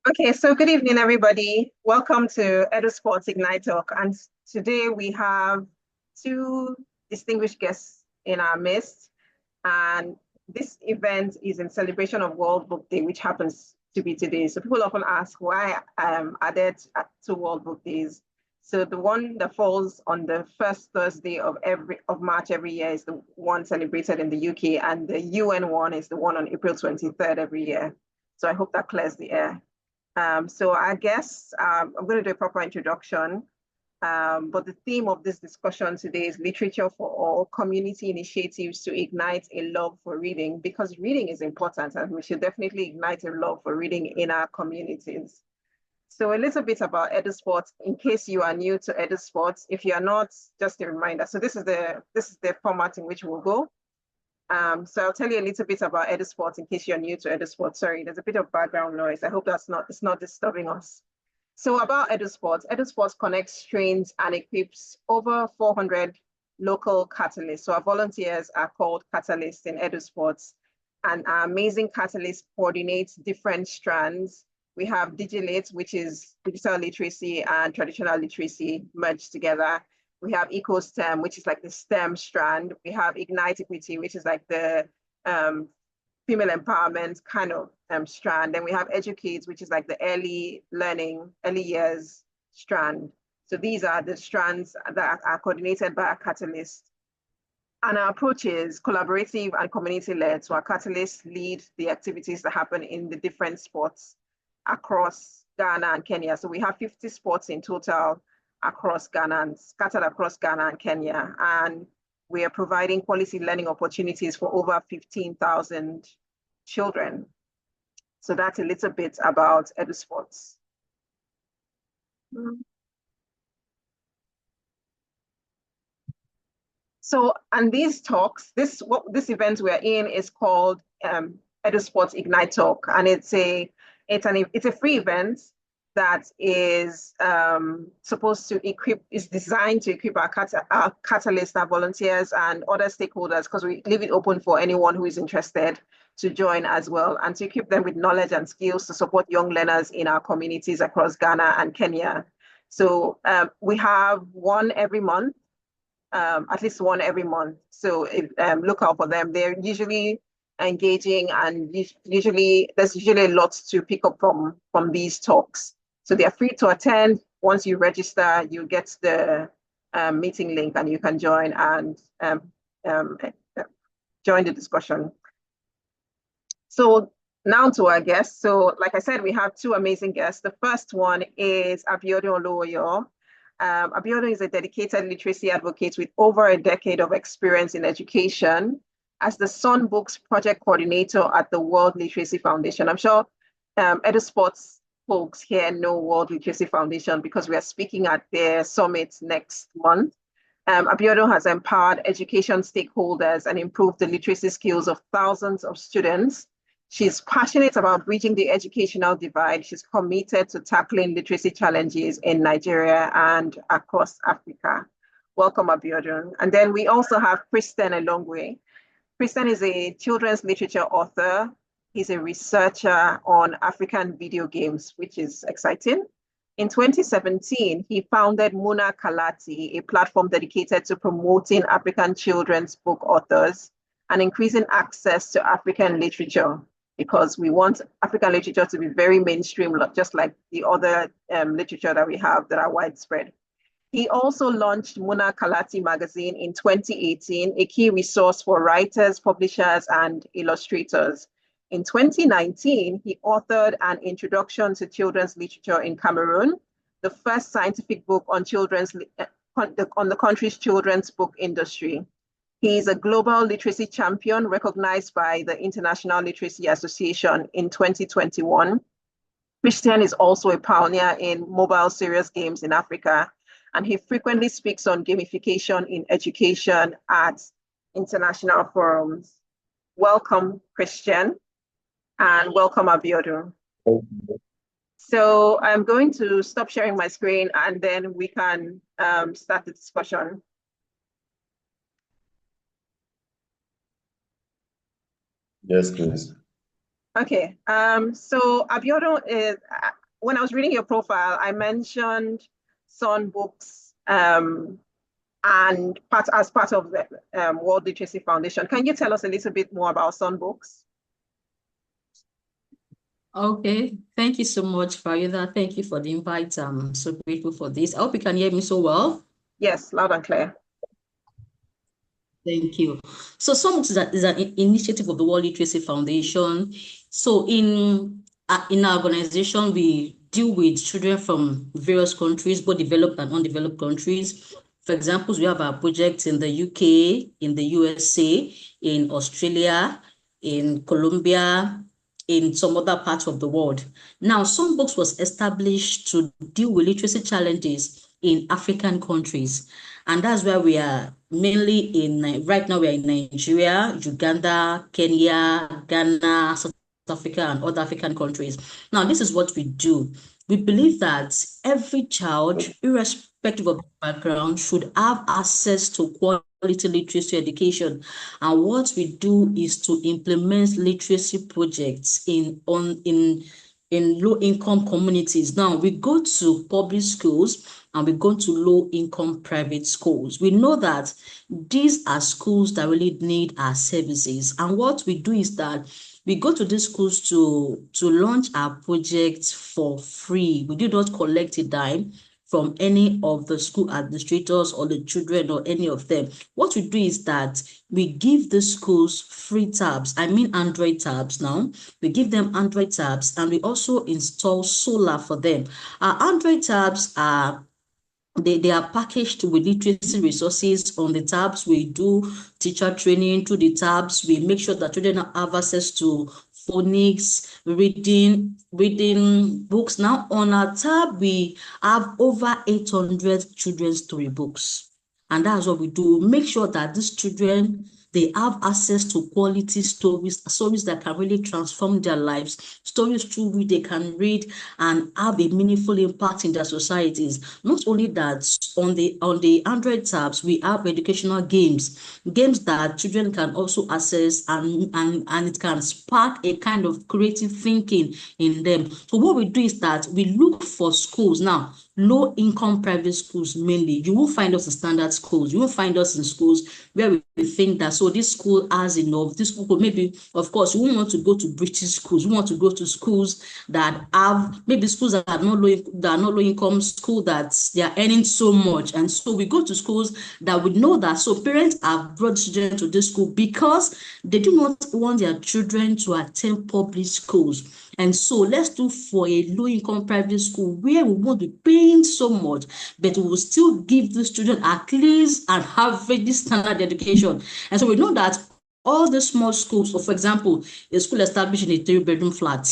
Okay, so good evening, everybody. Welcome to EduSpots Ignite Talk. And today we have two distinguished guests in our midst. And this event is in celebration of World Book Day, which happens to be today. So people often ask why added to World Book Days. So the one that falls on the first Thursday of March every year is the one celebrated in the UK, and the UN one is the one on April 23rd every year. So I hope that clears the air. So I guess I'm going to do a proper introduction. But the theme of this discussion today is literature for all, community initiatives to ignite a love for reading, because reading is important and we should definitely ignite a love for reading in our communities. So a little bit about EduSpots, in case you are new to EduSpots. If you are not, just a reminder. So this is the format in which we'll go. So I'll tell you a little bit about EduSpots in case you're new to EduSpots. Sorry, there's a bit of background noise. I hope it's not disturbing us. So about EduSpots connects, trains, and equips over 400 local catalysts. So our volunteers are called catalysts in EduSpots, and our amazing catalysts coordinate different strands. We have Digilate, which is digital literacy and traditional literacy merged together. We have EcoSTEM, which is like the STEM strand. We have Ignite Equity, which is like the female empowerment kind of strand. Then we have Educate, which is like the early learning, early years strand. So these are the strands that are coordinated by a catalyst. And our approach is collaborative and community-led. So our catalysts lead the activities that happen in the different spots across Ghana and Kenya. So we have 50 spots in total across Ghana and scattered across Ghana and Kenya. And we are providing quality learning opportunities for over 15,000 children. So that's a little bit about EduSpots. So, and these talks, this event we're in is called EduSpots Ignite Talk, and it's a free event that is supposed to is designed to equip our catalysts, our volunteers, and other stakeholders, because we leave it open for anyone who is interested to join as well, and to equip them with knowledge and skills to support young learners in our communities across Ghana and Kenya. So we have one every month, at least one every month. So look out for them. They're usually engaging, and there's usually a lot to pick up from these talks. So they are free to attend. Once you register, you get the meeting link and you can join and um, join the discussion. So now to our guests. So like I said, we have two amazing guests. The first one is Abiodun Olowoyo. Abiodun is a dedicated literacy advocate with over a decade of experience in education as the Sun Books project coordinator at the World Literacy Foundation. I'm sure EduSpots folks here know World Literacy Foundation because we are speaking at their summit next month. Abiodun has empowered education stakeholders and improved the literacy skills of thousands of students. She's passionate about bridging the educational divide. She's committed to tackling literacy challenges in Nigeria and across Africa. Welcome, Abiodun. And then we also have Kristen Elongwe. Kristen is a children's literature author. He's a researcher on African video games, which is exciting. In 2017, he founded Muna Kalati, a platform dedicated to promoting African children's book authors and increasing access to African literature, because we want African literature to be very mainstream, just like the other literature that we have that are widespread. He also launched Muna Kalati magazine in 2018, a key resource for writers, publishers, and illustrators. In 2019, he authored an introduction to children's literature in Cameroon, the first scientific book on the country's children's book industry. He is a global literacy champion recognized by the International Literacy Association in 2021. Christian is also a pioneer in mobile serious games in Africa, and he frequently speaks on gamification in education at international forums. Welcome, Christian, and welcome, Abiodun. So I'm going to stop sharing my screen and then we can start the discussion. Yes, please. Okay. So Abiodun is when I was reading your profile, I mentioned Sun Books and as part of the World Literacy Foundation. Can you tell us a little bit more about Sun Books? Okay, thank you so much, Farida. Thank you for the invite. I'm so grateful for this. I hope you can hear me so well. Yes, loud and clear. Thank you. So SOMUX is an initiative of the World Literacy Foundation. So in our organization, we deal with children from various countries, both developed and undeveloped countries. For example, we have our projects in the UK, in the USA, in Australia, in Colombia, in some other parts of the world. Now, SOMUX was established to deal with literacy challenges in African countries. And that's where we are mainly in, right now we are in Nigeria, Uganda, Kenya, Ghana, South Africa, and other African countries. Now, this is what we do. We believe that every child, irrespective of background, should have access to quality literacy education. And what we do is to implement literacy projects in low-income communities. Now, we go to public schools and we go to low-income private schools. We know that these are schools that really need our services. And what we do is that we go to these schools to launch our projects for free. We do not collect a dime from any of the school administrators or the children or any of them. What we do is that we give the schools free tabs. I mean Android tabs now. We give them Android tabs and we also install solar for them. Our Android tabs are they are packaged with literacy resources on the tabs. We do teacher training through the tabs. We make sure that children have access to phonics, reading books. Now on our tab, we have over 800 children's storybooks. And that's what we do. Make sure that these children, they have access to quality stories that can really transform their lives, stories through which they can read and have a meaningful impact in their societies. Not only that, on the Android tabs, we have educational games that children can also access and it can spark a kind of creative thinking in them. So what we do is that we look for schools now, low-income private schools mainly. You won't find us in standard schools. You won't find us in schools where we think that, so this school has enough. This school, maybe, of course, we want to go to British schools. We want to go to schools that have, maybe schools that are not low-income school that they are earning so much. And so we go to schools that we know that, so parents have brought children to this school because they do not want their children to attend public schools. And so let's look for a low-income private school where we won't be paying so much, but we will still give these children at least an average standard education. And so we know that all the small schools, so for example, a school established in a 3-bedroom flat,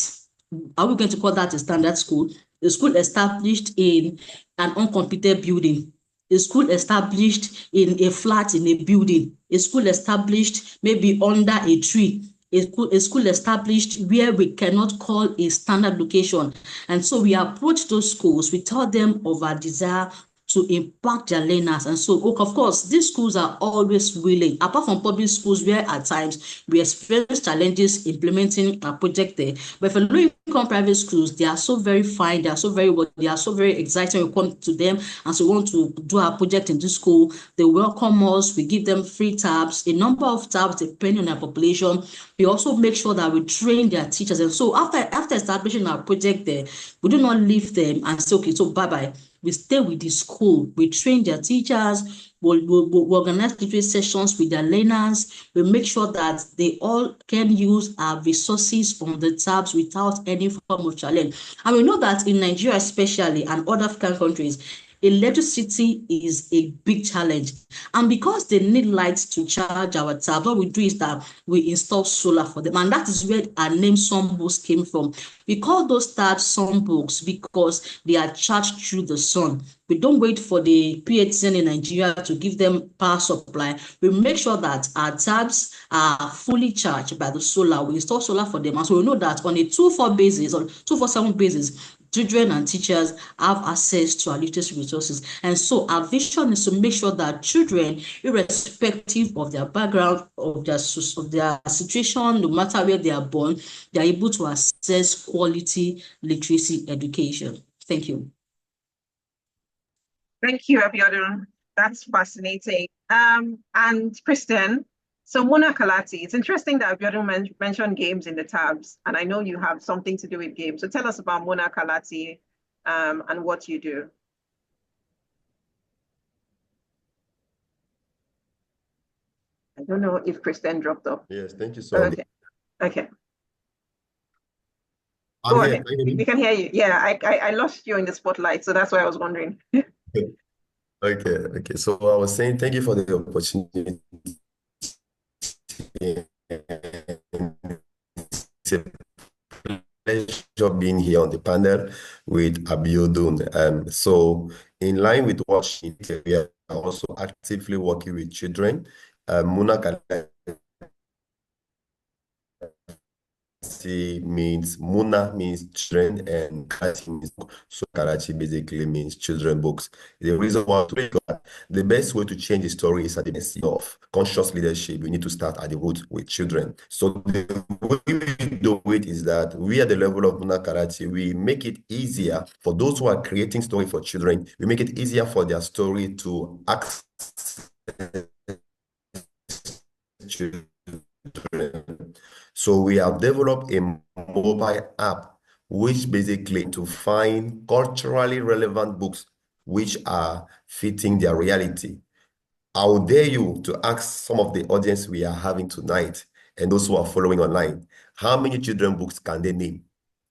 are we going to call that a standard school? A school established in an uncompleted building, a school established in a flat in a building, a school established maybe under a tree, a school established where we cannot call a standard location. And so we approach those schools, we tell them of our desire to impact their learners. And so, of course, these schools are always willing, apart from public schools where at times we experience challenges implementing a project there. But for low-income private schools, they are so very fine, they are so very excited. We come to them and so we want to do our project in this school. They welcome us, we give them free tabs, a number of tabs depending on their population. We also make sure that we train their teachers. And so after establishing our project there, we do not leave them and say, okay, so bye-bye. We stay with the school, we train their teachers, we organize literacy sessions with their learners, we make sure that they all can use our resources on the tabs without any form of challenge. And we know that in Nigeria especially and other African countries, electricity is a big challenge. And because they need lights to charge our tabs, what we do is that we install solar for them. And that is where our name Sunbooks came from. We call those tabs Sunbooks because they are charged through the sun. We don't wait for the PHCN in Nigeria to give them power supply. We make sure that our tabs are fully charged by the solar. We install solar for them. And so we know that on a 24 basis or 247 basis, children and teachers have access to our literacy resources. And so our vision is to make sure that children, irrespective of their background, of their situation, no matter where they are born, they are able to access quality literacy education. Thank you. Thank you, Abiodun. That's fascinating. And Kristen, so Mona Kalati, it's interesting that Abiodun mentioned games in the tabs, and I know you have something to do with games. So tell us about Mona Kalati and what you do. I don't know if Kristen dropped off. Yes, thank you so much. Okay. I'm Go here. ahead. We can hear you. Yeah, I lost you in the spotlight, so that's why I was wondering. Okay. So I was saying thank you for the opportunity. It's a pleasure being here on the panel with Abiodun. So in line with what she did, we are also actively working with children. Muna means Muna means children and Karachi means book. So Karachi basically means children books. The reason why the best way to change the story is at the base of conscious leadership. We need to start at the root with children. So the way we do it is that we at the level of Muna Karachi, we make it easier for those who are creating story for children. We make it easier for their story to access children. So we have developed a mobile app which basically to find culturally relevant books which are fitting their reality. I would dare you to ask some of the audience we are having tonight and those who are following online, how many children books can they name?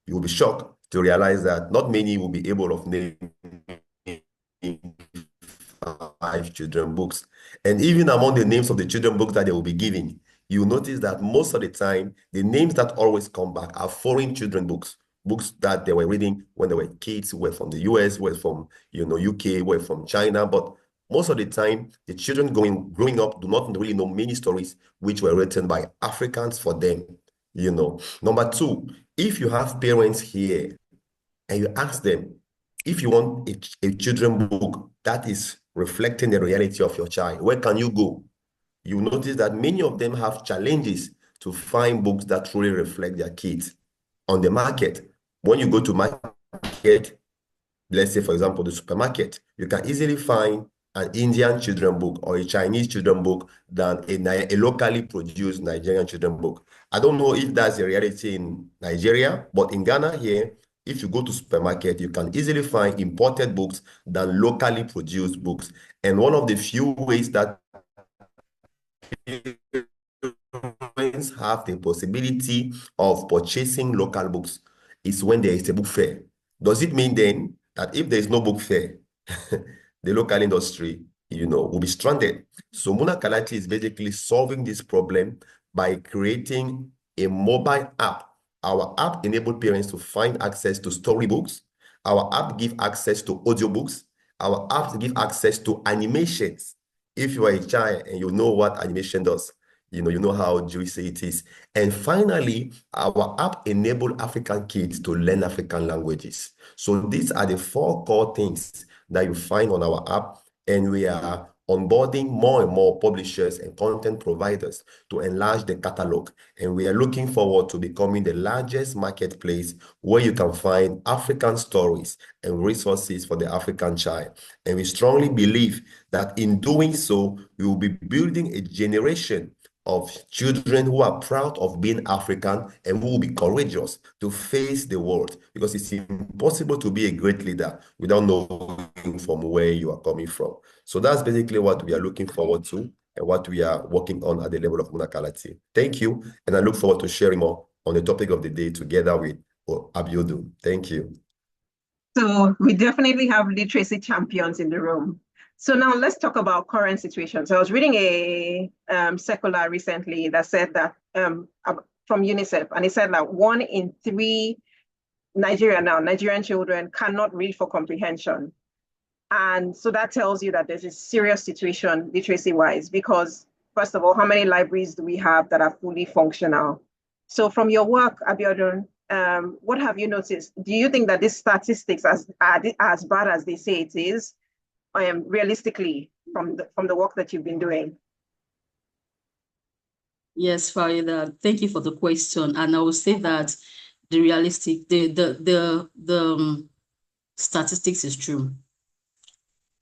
You will be shocked to realize that not many will be able to name 5 children books. And even among the names of the children books that they will be giving, you notice that most of the time, the names that always come back are foreign children books, books that they were reading when they were kids, were from the US, were from UK, were from China. But most of the time, the children growing up do not really know many stories which were written by Africans for them. Number 2, if you have parents here and you ask them, if you want a children book that is reflecting the reality of your child, where can you go? You notice that many of them have challenges to find books that truly reflect their kids on the market. When you go to market, let's say, for example, the supermarket, you can easily find an Indian children book or a Chinese children book than a locally produced Nigerian children book. I don't know if that's the reality in Nigeria, but in Ghana here, if you go to supermarket, you can easily find imported books than locally produced books. And one of the few ways that parents have the possibility of purchasing local books is when there is a book fair. Does it mean then that if there is no book fair, the local industry, will be stranded? So Muna Kalati is basically solving this problem by creating a mobile app. Our app enables parents to find access to storybooks. Our app gives access to audiobooks. Our app gives access to animations. If you are a child and you know what animation does, you know how juicy it is. And finally, our app enables African kids to learn African languages. So these are the 4 core things that you find on our app, and we are onboarding more and more publishers and content providers to enlarge the catalog. And we are looking forward to becoming the largest marketplace where you can find African stories and resources for the African child. And we strongly believe that in doing so, we will be building a generation of children who are proud of being African and who will be courageous to face the world, because it's impossible to be a great leader without knowing from where you are coming from. So that's basically what we are looking forward to and what we are working on at the level of Muna Kalati. Thank you, and I look forward to sharing more on the topic of the day together with Abiodun. Thank you. So we definitely have literacy champions in the room. So now let's talk about current situations. So I was reading a circular recently that said that from UNICEF, and it said that 1 in 3 Nigerian children cannot read for comprehension. And so that tells you that there's a serious situation literacy-wise, because first of all, how many libraries do we have that are fully functional? So from your work, Abiodun, what have you noticed? Do you think that these statistics are as bad as they say it is, realistically, from the work that you've been doing? Yes, Farida, thank you for the question. And I will say that the statistics is true,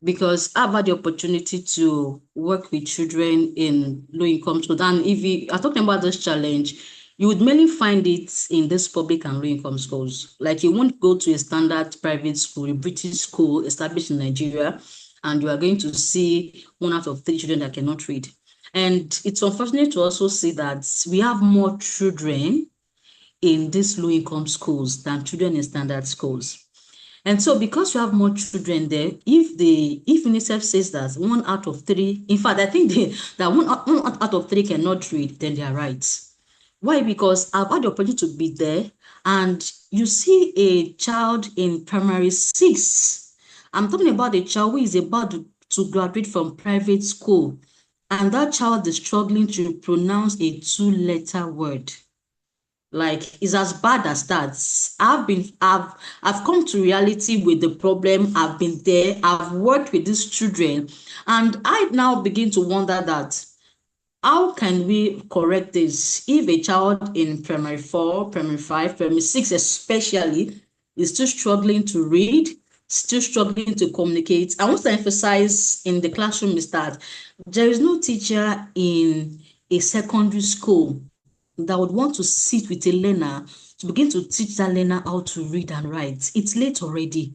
because I've had the opportunity to work with children in low-income schools. And if you are talking about this challenge, you would mainly find it in this public and low-income schools. Like, you won't go to a standard private school, a British school established in Nigeria, and you are going to see 1 out of 3 children that cannot read. And it's unfortunate to also see that we have more children in these low-income schools than children in standard schools. And so, because you have more children there, if UNICEF says that 1 out of 3, in fact, I think that one out of 3 cannot read, then they are right. Why? Because I've had the opportunity to be there, and you see a child in primary 6. I'm talking about a child who is about to graduate from private school, and that child is struggling to pronounce a 2-letter word. Like, it's as bad as that. I've come to reality with the problem. I've been there. I've worked with these children, and I now begin to wonder that how can we correct this if a child in primary 4, primary 5, primary 6 especially is still struggling to read, still struggling to communicate. I want to emphasize in the classroom is that there is no teacher in a secondary school that would want to sit with a learner to begin to teach that learner how to read and write. It's late already.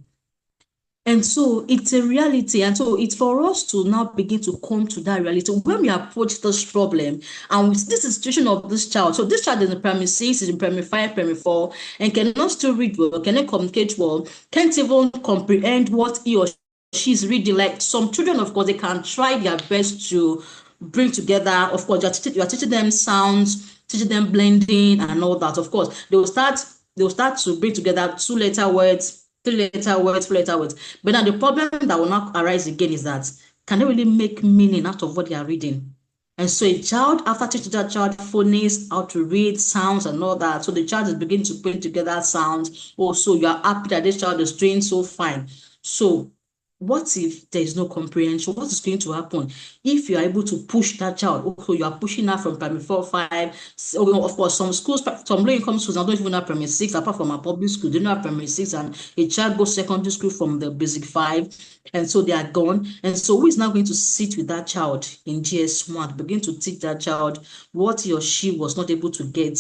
And so it's a reality. And so it's for us to now begin to come to that reality when we approach this problem and with this situation of this child. So this child is in primary 6, is in primary 5, primary 4, and cannot still read well, cannot communicate well, can't even comprehend what he or she is reading. Like, some children, of course, they can try their best to bring together. Of course, you are teaching them sounds, teaching them blending and all that. Of course, they will start to bring together 2-letter words, 3-letter words, 4-letter words. But now the problem that will not arise again is that, can they really make meaning out of what they are reading? And so a child, after teaching that child phonics, how to read sounds and all that, so the child is beginning to bring together sounds. Oh, so you are happy that this child is doing so fine. So what if there is no comprehension? What is going to happen if you are able to push that child? Okay, you are pushing her from primary 4, 5. So, of course, some schools, some low-income schools, I don't even have primary 6, apart from a public school, they don't have primary 6, and a child goes secondary school from the basic 5, and so they are gone. And so who is now going to sit with that child in GS1, begin to teach that child what he or she was not able to get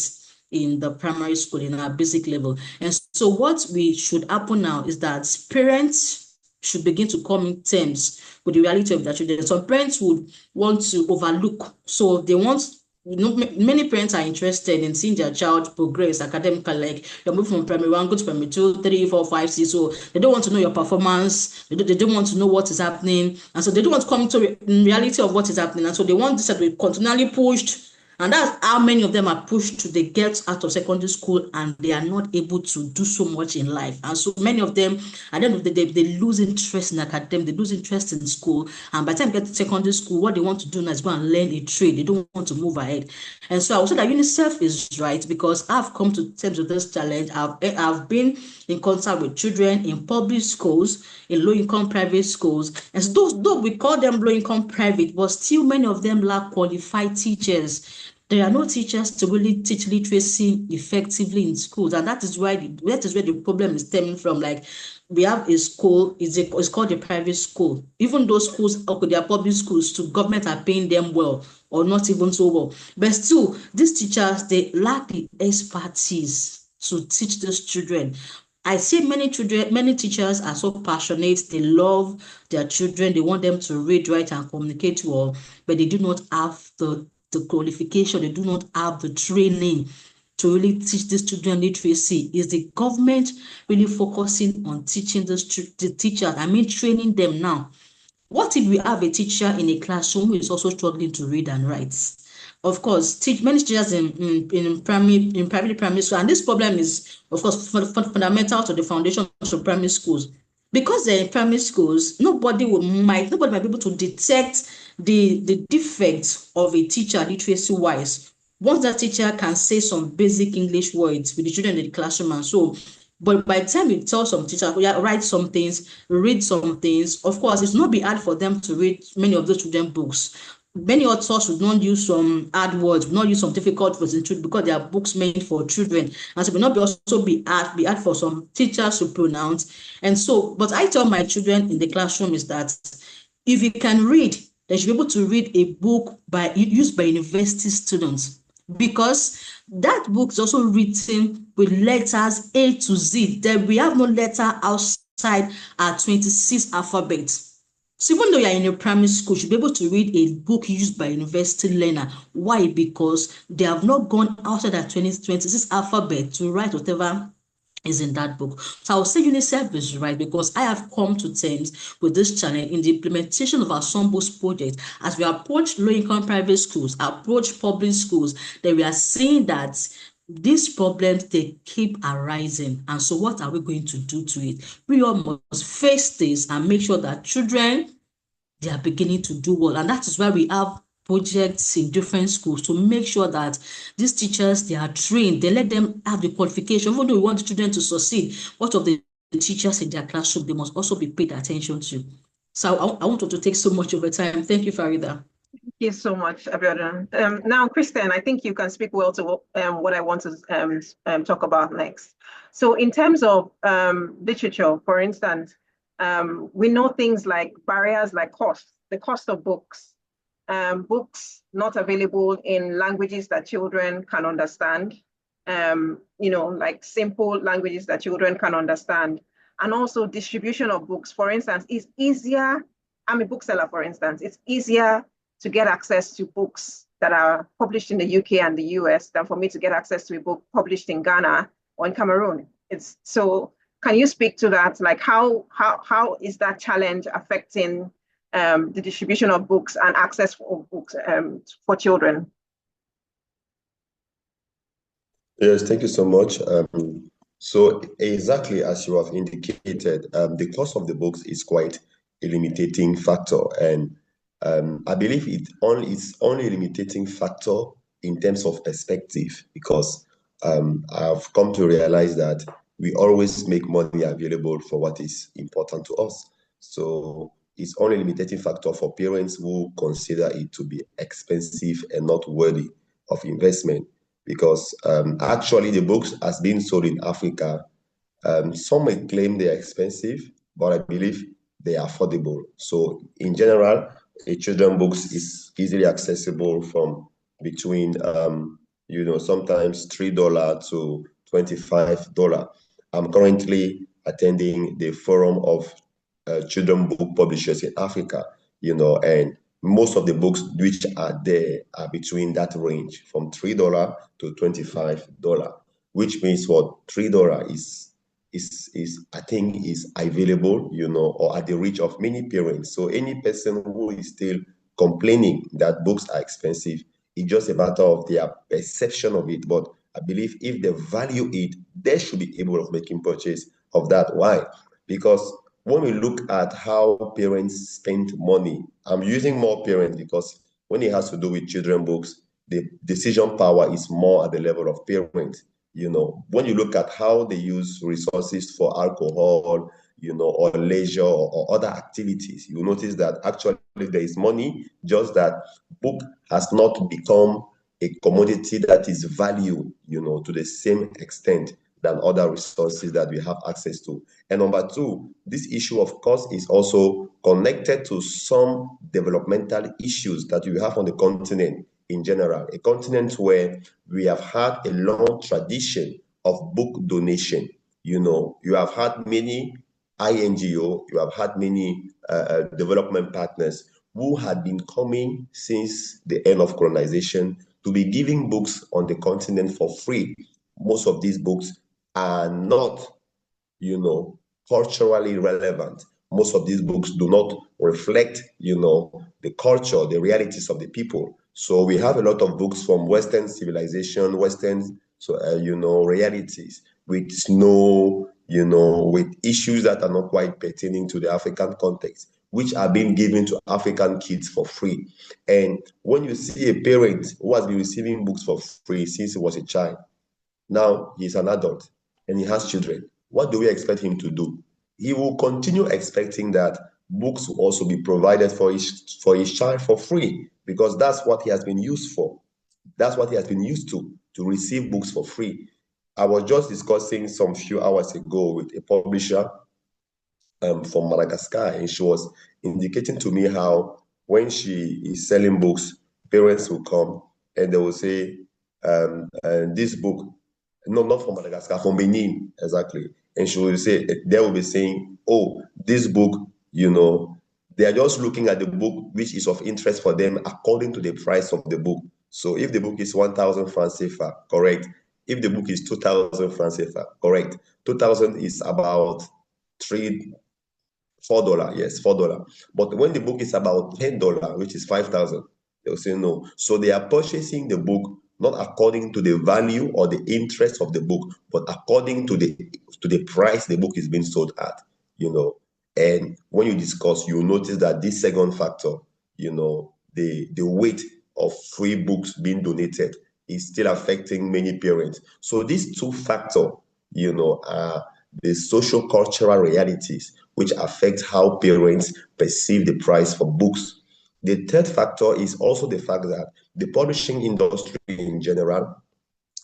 in the primary school, in our basic level? And so what we should happen now is that parents should begin to come in terms with the reality of their children. Some parents would want to overlook, so they want, many parents are interested in seeing their child progress academically. Like, you're moving from primary 1, go to primary 2, 3, 4, 5, 6. So they don't want to know your performance. They don't want to know what is happening. And so they don't want to come into reality of what is happening. And so they want this to be continually pushed. And that's how many of them are pushed to they get out of secondary school and they are not able to do so much in life. And so many of them, at the end of the day, they lose interest in academic, they lose interest in school. And by the time they get to secondary school, what they want to do now is go and learn a trade. They don't want to move ahead. And so I would say that UNICEF is right, because I've come to terms with this challenge. I've been in contact with children in public schools, in low-income private schools. And so though we call them low-income private, but still many of them lack qualified teachers. There are no teachers to really teach literacy effectively in schools, and that is where the problem is stemming from. Like, we have a school, it's called a private school. Even those schools, okay, they are public schools too, government are paying them well, or not even so well. But still, these teachers, they lack the expertise to teach those children. I see many teachers are so passionate, they love their children, they want them to read, write, and communicate well, but they do not have the qualification, they do not have the training to really teach these children literacy. Is the government really focusing on teaching the teachers? I mean, training them now. What if we have a teacher in a classroom who is also struggling to read and write? Of course, many teachers in primary school, and this problem is, of course, fundamental to the foundation of primary schools. Because they're in primary schools, nobody might be able to detect the defects of a teacher literacy-wise once that teacher can say some basic English words with the children in the classroom and so, but by the time you tell some teachers, yeah, write some things, read some things, of course, it's not be hard for them to read many of those children books. Many authors would not use some hard words, would not use some difficult words in truth because they are books made for children. And so it will not be also be hard for some teachers to pronounce. And so, but I tell my children in the classroom is that if you can read, they should be able to read a book used by university students, because that book is also written with letters A to Z. That we have no letter outside our 26 alphabets. So even though you're in a primary school, you should be able to read a book used by a university learner. Why? Because they have not gone outside that 26 alphabet to write whatever is in that book. So I would say UNICEF is right, because I have come to terms with this challenge in the implementation of our Songbooks project. As we approach low-income private schools, approach public schools, that we are seeing that these problems, they keep arising. And so what are we going to do to it? We all must face this and make sure that children, they are beginning to do well. And that is why we have projects in different schools to make sure that these teachers, they are trained, they let them have the qualification. Even though we want the children to succeed, what of the teachers in their classroom, they must also be paid attention to. So I want to take so much of your time. Thank you, Farida. Thank you so much, Abiodun. Now, Kristen, I think you can speak well to what I want to talk about next. So in terms of literature, for instance, we know things like barriers like cost, the cost of books, books not available in languages that children can understand, like simple languages that children can understand, and also distribution of books. For instance, it's easier, I'm a bookseller, for instance, it's easier to get access to books that are published in the UK and the US than for me to get access to a book published in Ghana or in Cameroon. So can you speak to that? Like how is that challenge affecting the distribution of books and access for books for children? Yes, thank you so much. So exactly as you have indicated, the cost of the books is quite a limiting factor, and I believe it's only a limiting factor in terms of perspective, because I've come to realize that we always make money available for what is important to us. So it's only a limiting factor for parents who consider it to be expensive and not worthy of investment, because actually the books has been sold in Africa. Some may claim they are expensive, but I believe they are affordable. So in general, a children books is easily accessible from between sometimes $3 to $25. I'm currently attending the Forum of Children Book Publishers in Africa, and most of the books which are there are between that range from $3 to $25, which means what $3 is I think is available, or at the reach of many parents. So any person who is still complaining that books are expensive, it's just a matter of their perception of it. But I believe if they value it, they should be able of making purchase of that. Why? Because when we look at how parents spend money, I'm using more parents because when it has to do with children books, the decision power is more at the level of parents. When you look at how they use resources for alcohol, or leisure or other activities, you notice that actually there is money, just that book has not become a commodity that is valued, to the same extent than other resources that we have access to. And number two, this issue of cost is also connected to some developmental issues that we have on the continent in general, a continent where we have had a long tradition of book donation. You have had many INGO, you have had many development partners who had been coming since the end of colonization to be giving books on the continent for free. Most of these books are not, culturally relevant. Most of these books do not reflect, the culture, the realities of the people. So we have a lot of books from Western civilization, realities with with issues that are not quite pertaining to the African context. which are being given to African kids for free. And when you see a parent who has been receiving books for free since he was a child, now he's an adult and he has children, what do we expect him to do? He will continue expecting that books will also be provided for his child for free, because that's what he has been used for. That's what he has been used to receive books for free. I was just discussing some few hours ago with a publisher from Madagascar, and she was indicating to me how when she is selling books, parents will come and they will say, this book, no, not from Madagascar, from Benin, exactly. And she will say, they will be saying, oh, this book, they are just looking at the book which is of interest for them according to the price of the book. So if the book is 1,000 francs CFA, correct. If the book is 2,000 francs CFA, correct. 2,000 is about three $4, yes, $4. But when the book is about $10, which is 5,000, they'll say no. So they are purchasing the book not according to the value or the interest of the book, but according to the price the book is being sold at. And when you discuss, you notice that this second factor, the weight of free books being donated is still affecting many parents. So these two factors, are the social cultural realities which affect how parents perceive the price for books. The third factor is also the fact that the publishing industry in general,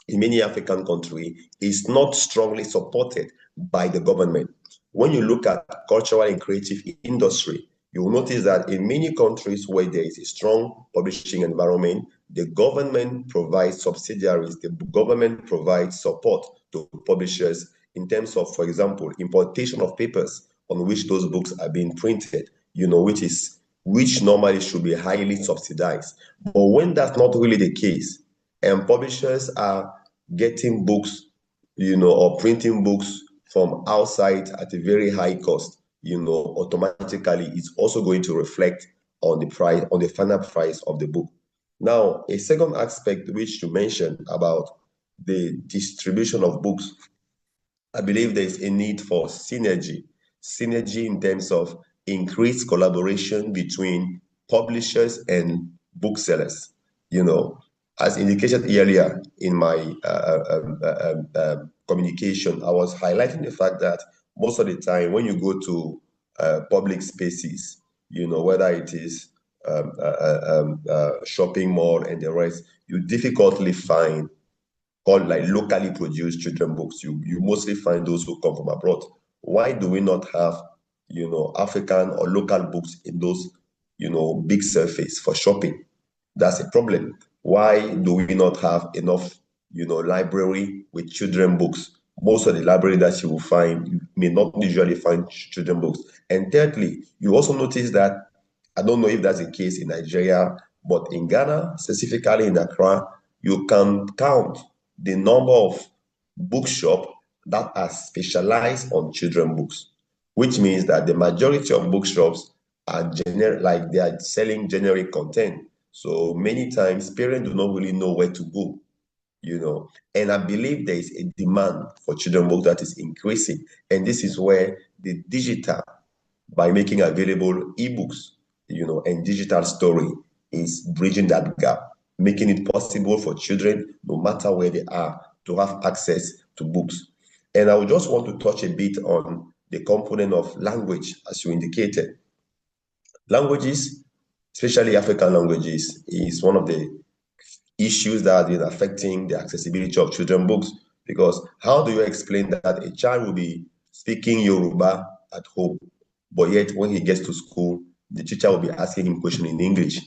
in many African countries, is not strongly supported by the government. When you look at cultural and creative industry, you will notice that in many countries where there is a strong publishing environment, the government provides subsidiaries, the government provides support to publishers in terms of, for example, importation of papers on which those books are being printed, which normally should be highly subsidized. But when that's not really the case, and publishers are getting books, or printing books from outside at a very high cost, automatically it's also going to reflect on the price, on the final price of the book. Now, a second aspect which you mentioned about the distribution of books, I believe there's a need for synergy in terms of increased collaboration between publishers and booksellers. As indicated earlier in my communication, I was highlighting the fact that most of the time when you go to public spaces, whether it is shopping mall and the rest, you difficultly find called like locally produced children books. You mostly find those who come from abroad. Why do we not have, African or local books in those, big surface for shopping? That's a problem. Why do we not have enough, library with children books? Most of the library that you will find, you may not usually find children books. And thirdly, you also notice that, I don't know if that's the case in Nigeria, but in Ghana, specifically in Accra, you can count the number of bookshops that are specialized on children books, which means that the majority of bookshops are like they are selling generic content. So many times parents do not really know where to go, and I believe there is a demand for children books that is increasing. And this is where the digital, by making available ebooks, and digital story is bridging that gap, making it possible for children, no matter where they are, to have access to books. And I would just want to touch a bit on the component of language, as you indicated. Languages, especially African languages, is one of the issues that have been affecting the accessibility of children books. Because how do you explain that a child will be speaking Yoruba at home, but yet when he gets to school, the teacher will be asking him questions in English?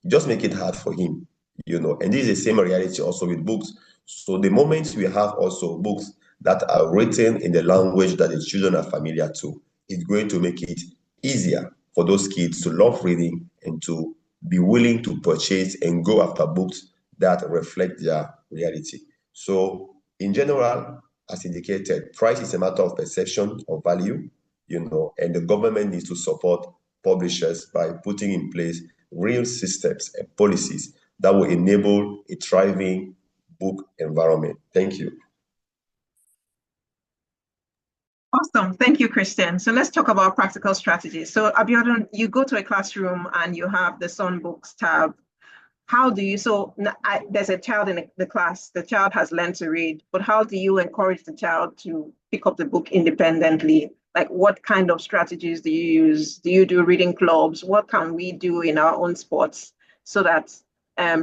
Just make it hard for him, And this is the same reality also with books. So the moment we have also books that are written in the language that the children are familiar to, it's going to make it easier for those kids to love reading and to be willing to purchase and go after books that reflect their reality. So in general, as indicated, price is a matter of perception of value, and the government needs to support publishers by putting in place real systems and policies that will enable a thriving book environment. Thank you. Awesome. Thank you, Christian. So let's talk about practical strategies. So Abiodun, you go to a classroom and you have the Sonbooks tab. How do you, so there's a child in the class, the child has learned to read, but how do you encourage the child to pick up the book independently? Like what kind of strategies do you use? Do you do reading clubs? What can we do in our own sports so that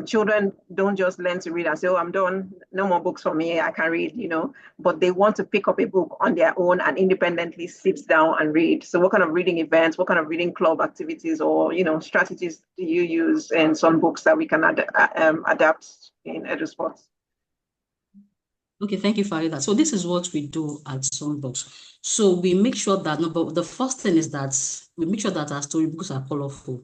children don't just learn to read and say, oh, I'm done, no more books for me, I can read, but they want to pick up a book on their own and independently sit down and read. So what kind of reading events, what kind of reading club activities or, strategies do you use in some books that we can adapt in EduSpots? Okay, thank you, Farida. So this is what we do at Songbooks. So we make sure that, the first thing is that we make sure that our storybooks are colorful.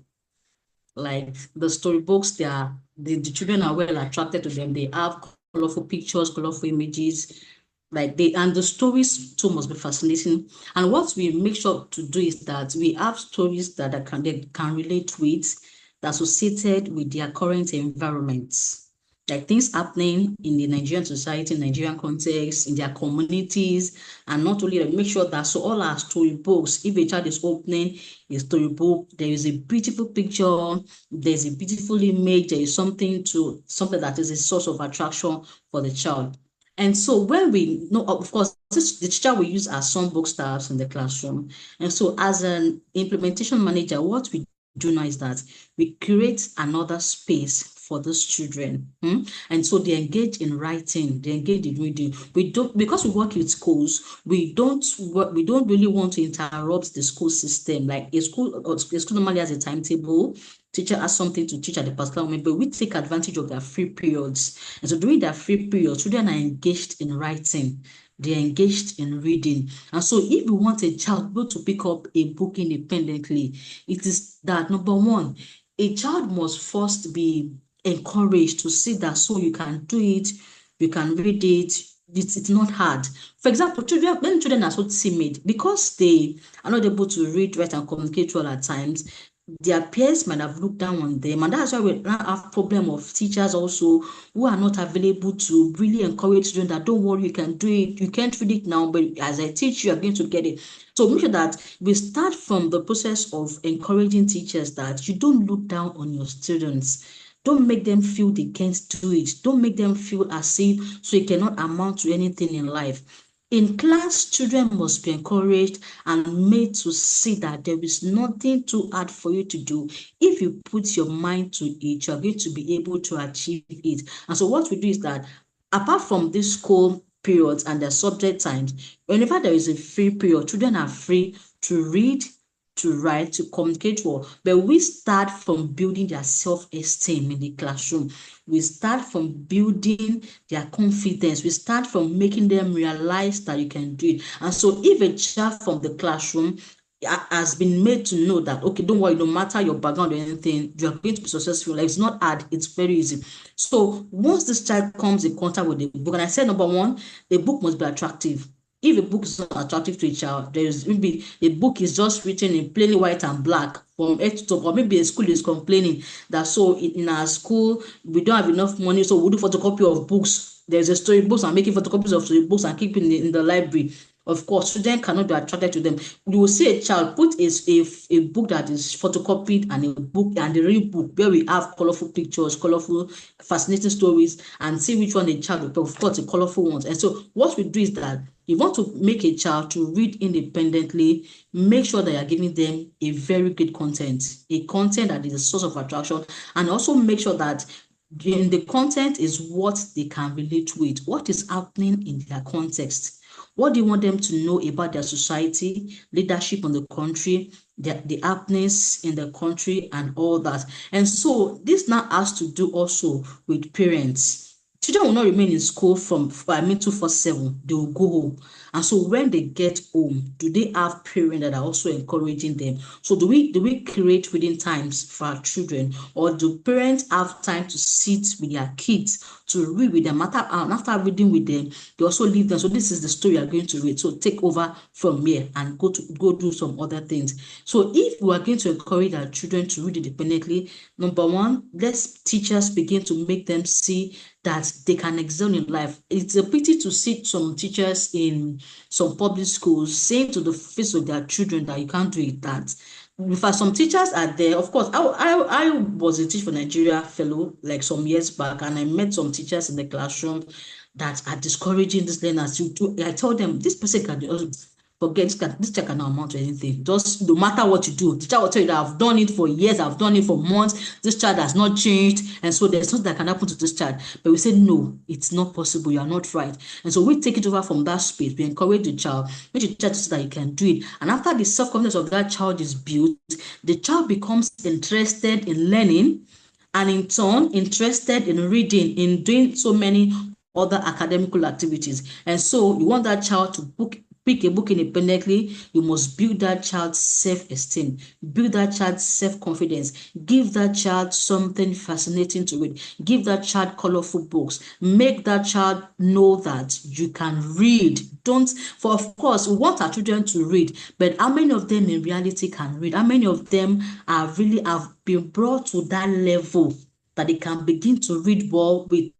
Like the storybooks, the children are well attracted to them. They have colorful pictures, colorful images, and the stories too must be fascinating. And what we make sure to do is that we have stories that they can relate with, associated with their current environments. Like things happening in the Nigerian society, Nigerian context, in their communities, and not only that, make sure that so all our storybooks, if a child is opening a storybook, there is a beautiful picture, there's a beautiful image, there is something that is a source of attraction for the child. And so when we know, of course, the teacher will use our songbook staffs in the classroom. And so as an implementation manager, what we do now is that we create another space for those children. And so they engage in writing, they engage in reading. We don't, because we work with schools, we don't really want to interrupt the school system. Like a school normally has a timetable. Teacher has something to teach at the particular moment, but we take advantage of their free periods. And so during their free periods, children are engaged in writing. They're engaged in reading. And so if we want a child to pick up a book independently, it is that, number one, a child must first be encouraged to see that so you can do it, you can read it, it's not hard. For example, when children are so timid, because they are not able to read, write, and communicate well at times, their peers might have looked down on them, and that's why we now have problem of teachers also who are not available to really encourage children that don't worry, you can do it, you can't read it now, but as I teach you, are going to get it. So make sure that we start from the process of encouraging teachers that you don't look down on your students. Don't make them feel they can't do it. Don't make them feel as if so you cannot amount to anything in life. In class, children must be encouraged and made to see that there is nothing too hard for you to do. If you put your mind to it, you're going to be able to achieve it. And so what we do is that apart from these school periods and their subject times, whenever there is a free period, children are free to read, to write, to communicate well. But we start from building their self-esteem in the classroom. We start from building their confidence. We start from making them realize that you can do it. And so if a child from the classroom has been made to know that, okay, don't worry, no matter your background or anything, you're going to be successful. Like, it's not hard, it's very easy. So once this child comes in contact with the book, and I said, number one, the book must be attractive. If a book is not attractive to a child, there is maybe a book is just written in plain white and black from head to top, or maybe a school is complaining that so in our school we don't have enough money, so we do photocopy of books. There's a story books and making photocopies of story books and keeping in the library. Of course, students cannot be attracted to them. You will see a child put a book that is photocopied and a book and the real book where we have colorful pictures, colorful, fascinating stories, and see which one the child will pick. Of course, the colorful ones. And so what we do is that you want to make a child to read independently, make sure that you're giving them a very good content, a content that is a source of attraction, and also make sure that the content is what they can relate with, what is happening in their context. What do you want them to know about their society, leadership on the country, the happenings in the country, and all that? And so this now has to do also with parents. Children will not remain in school from 24/7. They will go home. And so when they get home, do they have parents that are also encouraging them? So do we create reading times for our children, or do parents have time to sit with their kids to read with them? After reading with them, they also leave them. So this is the story you're going to read. So take over from here and go do some other things. So if we are going to encourage our children to read independently, number one, let's teachers begin to make them see that they can excel in life. It's a pity to see some teachers in some public schools saying to the face of their children that you can't do it. That in fact, some teachers are there. Of course, I was a Teach for Nigeria fellow like some years back, and I met some teachers in the classroom that are discouraging these learners. I told them this person can forget this check cannot amount to anything. Just no matter what you do, the child will tell you that I've done it for years, I've done it for months, this child has not changed, and so there's nothing that can happen to this child. But we say no, it's not possible, you are not right. And so we take it over from that space. We encourage the child, make the child to see that you can do it. And after the self-confidence of that child is built, the child becomes interested in learning, and in turn interested in reading, in doing so many other academical activities. And so you want that child to pick a book independently. You must build that child's self-esteem, build that child's self-confidence, give that child something fascinating to read, give that child colorful books, make that child know that you can read. For of course, we want our children to read, but how many of them in reality can read? How many of them are really have been brought to that level that they can begin to read well without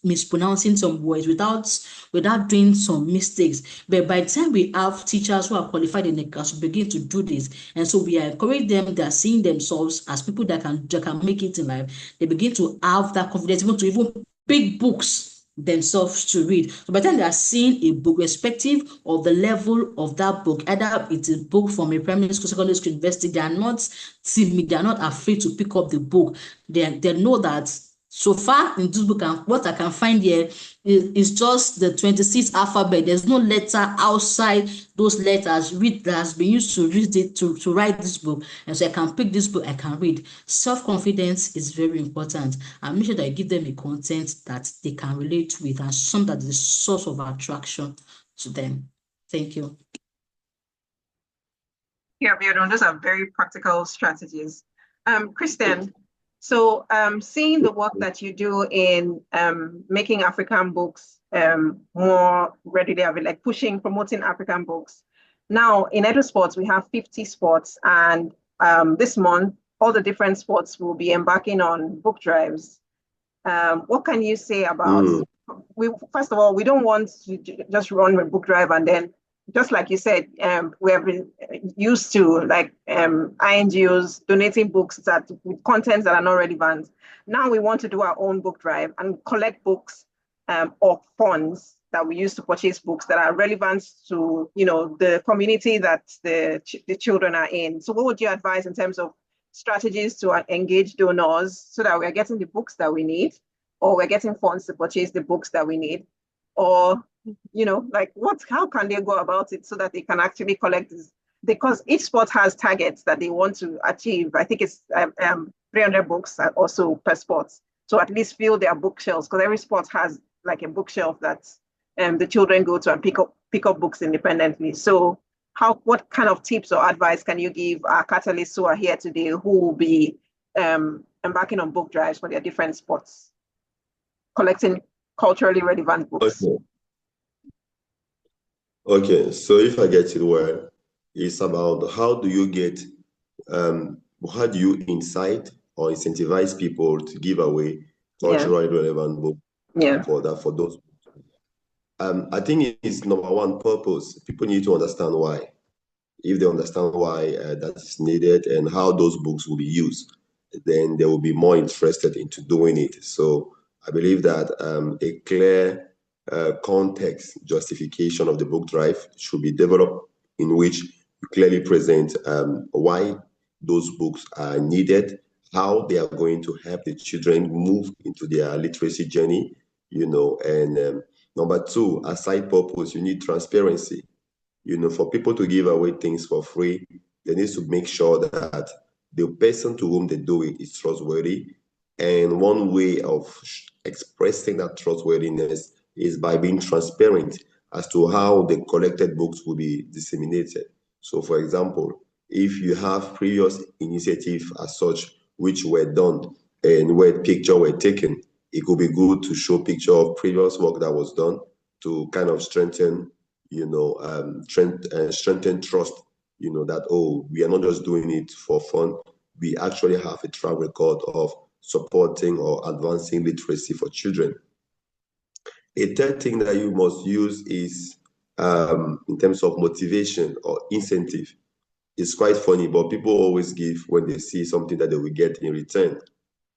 mispronouncing some words, without doing some mistakes? But by the time we have teachers who are qualified in the class to begin to do this, and so we are encouraging them, they are seeing themselves as people that can make it in life. They begin to have that confidence even to pick books themselves to read. So by the time they are seeing a book, respective of the level of that book, either it's a book from a primary school, secondary school, university, they are not timid, they are not afraid to pick up the book. They know that so far in this book, and what I can find here is just the 26 alphabet. There's no letter outside those letters that has been used to read it, to write this book. And so I can pick this book, I can read. Self-confidence is very important. And make sure that you give them a content that they can relate with and something that is a source of attraction to them. Thank you. Yeah, Biodun, those are very practical strategies. Kristen, so seeing the work that you do in making African books more readily available, like promoting African books. Now in EduSpots, we have 50 sports, and this month, all the different sports will be embarking on book drives. What can you say about, first of all, we don't want to just run a book drive and then, just like you said, we have been used to like INGOs donating books with contents that are not relevant. Now we want to do our own book drive and collect books or funds that we use to purchase books that are relevant to the community that the children are in. So what would you advise in terms of strategies to engage donors so that we're getting the books that we need, or we're getting funds to purchase the books that we need, or how can they go about it so that they can actually collect this? Because each sport has targets that they want to achieve. I think it's 300 books also per sport. So at least fill their bookshelves, because every sport has like a bookshelf that the children go to and pick up books independently. So what kind of tips or advice can you give our catalysts who are here today, who will be embarking on book drives for their different sports, collecting culturally relevant books? Okay, so if I get it well, it's about how do you incite or incentivize people to give away culturally relevant books for those. I think it's number one, purpose. People need to understand why. If they understand why that's needed and how those books will be used, then they will be more interested into doing it. So I believe that a clear context justification of the book drive should be developed, in which you clearly present why those books are needed, how they are going to help the children move into their literacy journey, and number two, aside purpose, you need transparency. For people to give away things for free, they need to make sure that the person to whom they do it is trustworthy. And one way of expressing that trustworthiness is by being transparent as to how the collected books will be disseminated. So, for example, if you have previous initiatives as such which were done and where pictures were taken, it could be good to show picture of previous work that was done to kind of strengthen strengthen trust, that, we are not just doing it for fun. We actually have a track record of supporting or advancing literacy for children. A third thing that you must use is in terms of motivation or incentive. It's quite funny, but people always give when they see something that they will get in return.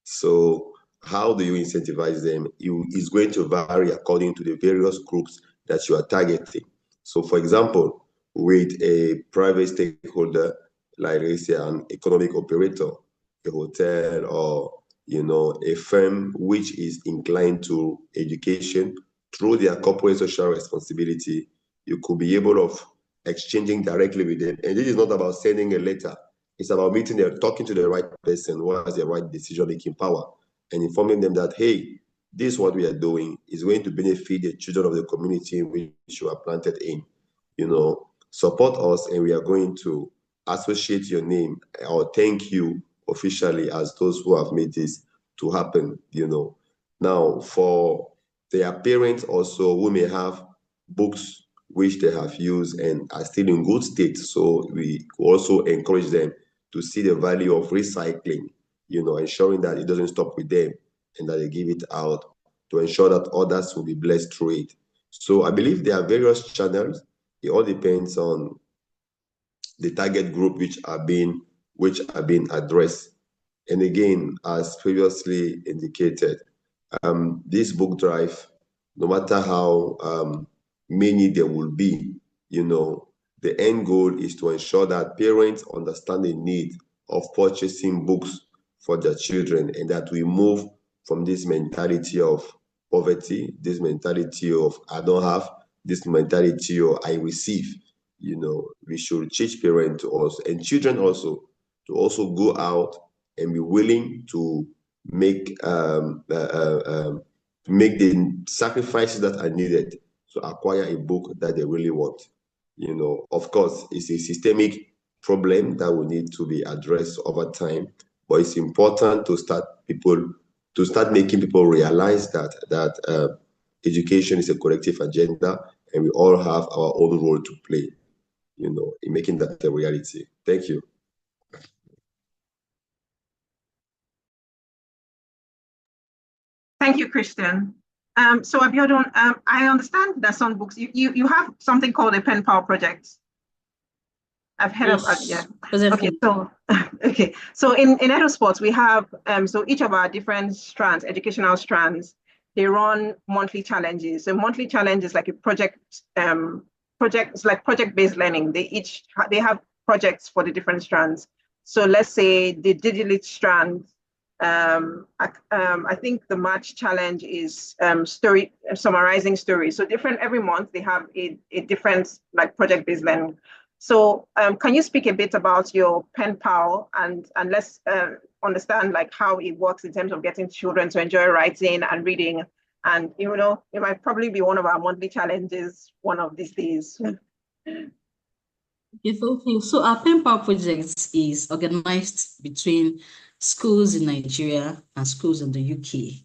So how do you incentivize them? It's going to vary according to the various groups that you are targeting. So for example, with a private stakeholder, like let's say an economic operator, a hotel, or a firm which is inclined to education through their corporate social responsibility, you could be able of exchanging directly with them. And this is not about sending a letter. It's about meeting them, talking to the right person who has the right decision-making power, and informing them that, hey, this is what we are doing is going to benefit the children of the community in which you are planted in. Support us, and we are going to associate your name or thank you officially as those who have made this to happen. Now, for their parents also who may have books which they have used and are still in good state, so we also encourage them to see the value of recycling, ensuring that it doesn't stop with them and that they give it out to ensure that others will be blessed through it. So I believe there are various channels. It all depends on the target group which are being addressed. And again, as previously indicated, this book drive, no matter how many there will be, the end goal is to ensure that parents understand the need of purchasing books for their children, and that we move from this mentality of poverty, this mentality of I don't have, this mentality of I receive. We should teach parents to us and children also to also go out and be willing to make the sacrifices that are needed to acquire a book that they really want. Of course, it's a systemic problem that will need to be addressed over time, but it's important to start making people realize that education is a collective agenda, and we all have our own role to play, in making that a reality. Thank you. Thank you, Christian. So Abiodun, I understand that some books, you have something called a pen pal project. I've heard of yeah. Okay, so okay. So in EduSpots, we have so each of our different strands, educational strands, they run monthly challenges. So monthly challenge is like a project, it's like project-based learning. They have projects for the different strands. So let's say the digital strand, I think the March challenge is summarizing stories. So every month they have a different like project-based learning. So can you speak a bit about your pen pal and let's understand like how it works in terms of getting children to enjoy writing and reading, and it might probably be one of our monthly challenges one of these days. Okay, thank you. So our pen pal project is organized between schools in Nigeria and schools in the UK.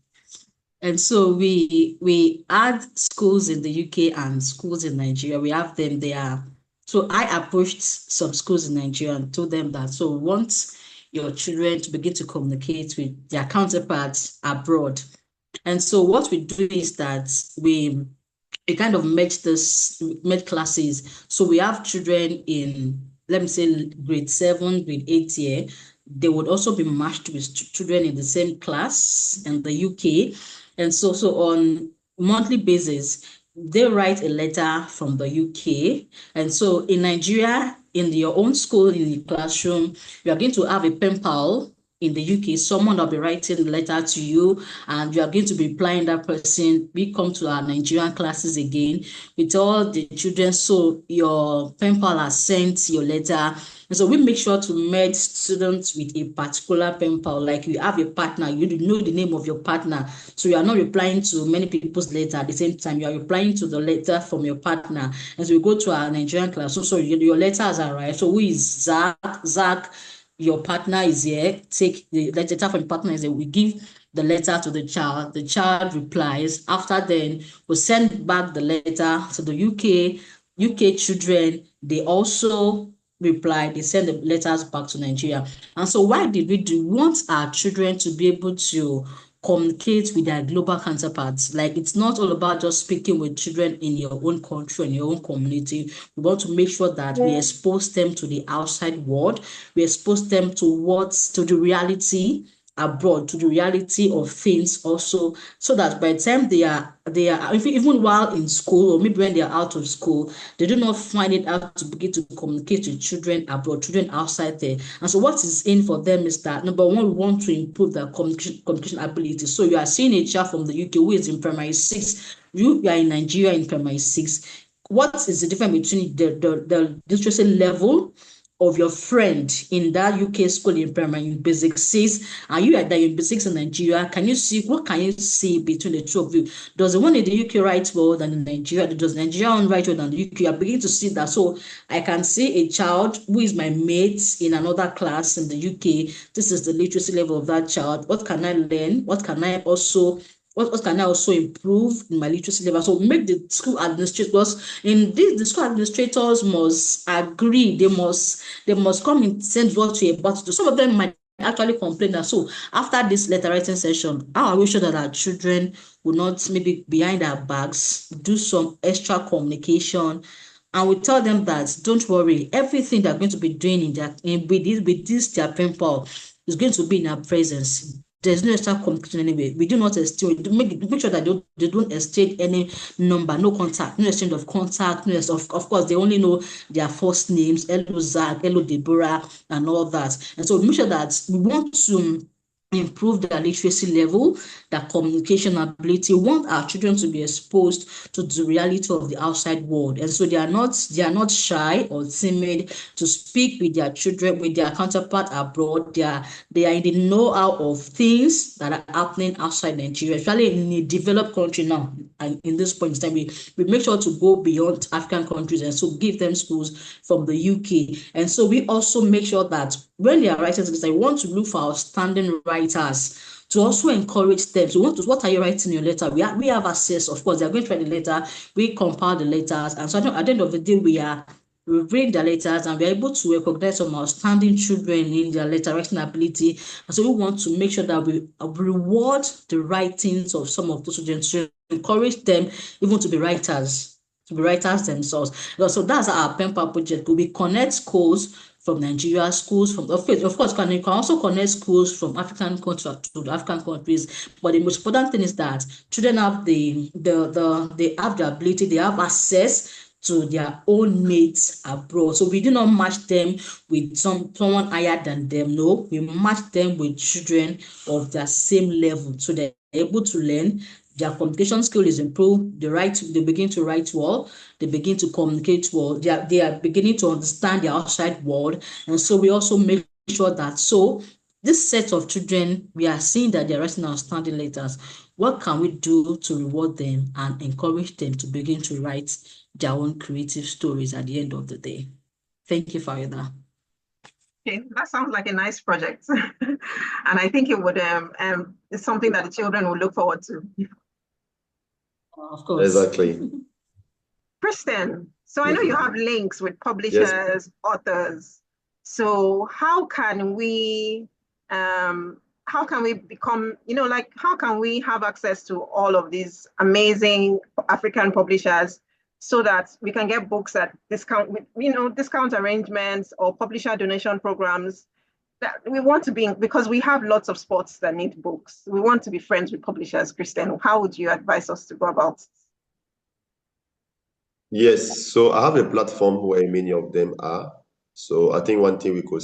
And so we add schools in the UK and schools in Nigeria. We have them there. So I approached some schools in Nigeria and told them that, so we want your children to begin to communicate with their counterparts abroad. And so what we do is that we kind of merge classes. So we have children in, let me say, grade 7, grade 8 here. They would also be matched with children in the same class in the UK. And so on monthly basis, they write a letter from the UK. And so in Nigeria, in your own school, in the classroom, you are going to have a pen pal. In the UK, someone will be writing a letter to you, and you are going to be replying that person. We come to our Nigerian classes again with all the children. So your pen pal has sent your letter. And so we make sure to merge students with a particular pen pal. Like you have a partner, you know the name of your partner. So you are not replying to many people's letter at the same time. You are replying to the letter from your partner. And so we go to our Nigerian class. So your letter has arrived. So who is Zach? Your partner is here, take the letter from your partner is here. We give the letter to the child replies. After then, we send back the letter to the UK children. They also reply, they send the letters back to Nigeria. And so why did we do? We want our children to be able to communicate with their global counterparts. Like, it's not all about just speaking with children in your own country, in your own community. We want to make sure that we expose them to the outside world. We expose them to the reality abroad, to the reality of things also, so that by the time they are even while in school, or maybe when they are out of school, they do not find it out to begin to communicate with children abroad, children outside there. And so what is in for them is that, number one, we want to improve their communication ability. So you are seeing a child from the UK who is in primary 6, you are in Nigeria in primary 6. What is the difference between the literacy level of your friend in that UK school in primary, in basic 6, and you are there in basic 6 in Nigeria? Can you see, what can you see between the two of you? Does the one in the UK write well than in Nigeria? Does Nigeria write well than the UK? I begin to see that. So I can see a child who is my mate in another class in the UK. This is the literacy level of that child. What can I learn? What can I also improve in my literacy level? So make the school administrators, the school administrators must agree. They must come and send what you're about to do. Some of them might actually complain that, so after this letter writing session, how are we sure that our children will not, maybe behind our backs, do some extra communication? And we tell them that, don't worry, everything they're going to be doing with this their pen pal is going to be in our presence. There's no extra communication anyway. We do not exchange, make sure that they don't exchange any number, no contact, no exchange of contact, of course, they only know their first names, hello Zach, hello Deborah, and all that. And so make sure that we want to improve their literacy level, their communication ability. We want our children to be exposed to the reality of the outside world, and so they are not shy or timid to speak with their children, with their counterpart abroad. They are in the know-how of things that are happening outside Nigeria, especially in a developed country now. And in this point in time, we make sure to go beyond African countries, and so give them schools from the UK. And so we also make sure that when they are writing this, I want to look for outstanding writers to also encourage them. So what are you writing in your letter? We have access, of course. They're going to write the letter, we compile the letters, and so at the end of the day, we read the letters, and we're able to recognize some outstanding children in their letter writing ability. And so we want to make sure that we reward the writings of some of those children, to encourage them even to be writers themselves. So that's our pen pal project. We connect schools from Nigeria, schools from, of course, you can also connect schools from African countries to the African countries. But the most important thing is that children have they have the ability, they have access to their own mates abroad. So we do not match them with someone higher than them. No, we match them with children of their same level, so they're able to learn. Their communication skill is improved. They begin to write well. They begin to communicate well. They are beginning to understand the outside world. And so we also make sure that, so this set of children, we are seeing that they're writing outstanding letters. What can we do to reward them and encourage them to begin to write their own creative stories at the end of the day? Thank you, Farida. Okay, that sounds like a nice project. And I think it would it's something that the children will look forward to. Of course. Exactly. Kristen, so I know you have links with publishers, yes, authors. So how can we become, how can we have access to all of these amazing African publishers so that we can get books at discount arrangements or publisher donation programs? That we want to be, because we have lots of sports that need books. We want to be friends with publishers. Kristen, how would you advise us to go about it? Yes, so I have a platform where many of them are. So I think one thing we could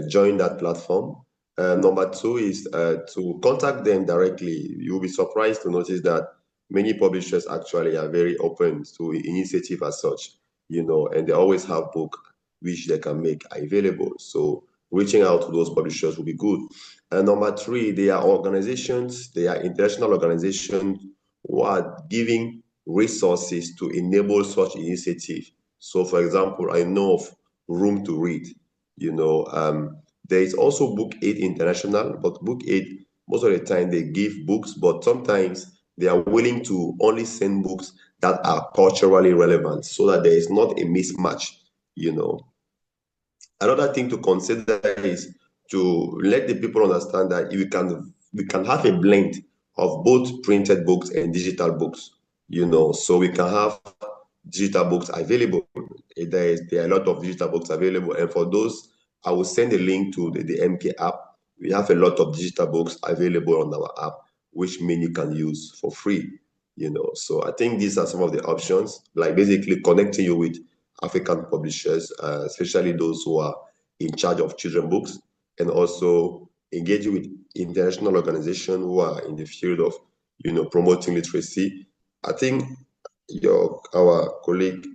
join that platform. Number two is to contact them directly. You'll be surprised to notice that many publishers actually are very open to initiative as such, and they always have book which they can make available. So reaching out to those publishers will be good. And number three, they are organizations, they are international organizations who are giving resources to enable such initiative. So for example, I know of Room to Read. There is also Book Aid International, but Book Aid, most of the time they give books, but sometimes they are willing to only send books that are culturally relevant so that there is not a mismatch, you know. Another thing to consider is to let the people understand that we can have a blend of both printed books and digital books, you know, so we can have digital books available. There are a lot of digital books available, and for those, I will send a link to the MK app. We have a lot of digital books available on our app, which many can use for free, you know. So I think these are some of the options, like basically connecting you with African publishers, especially those who are in charge of children books, and also engaging with international organizations who are in the field of, you know, promoting literacy. I think our colleague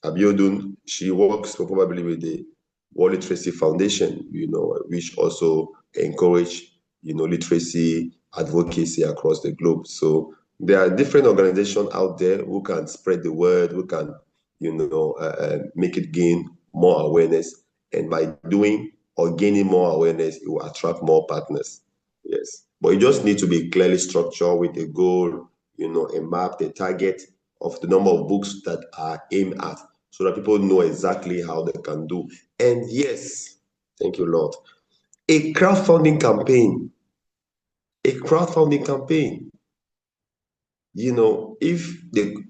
Abiodun, she works probably with the World Literacy Foundation, you know, which also encourage, you know, literacy advocacy across the globe. So there are different organizations out there who can spread the word, who can, you know, make it gain more awareness. And by doing or gaining more awareness, it will attract more partners. Yes. But it just needs to be clearly structured with a goal, you know, a map, the target of the number of books that are aimed at, so that people know exactly how they can do. And yes, thank you, Lord. A crowdfunding campaign. A crowdfunding campaign. You know, if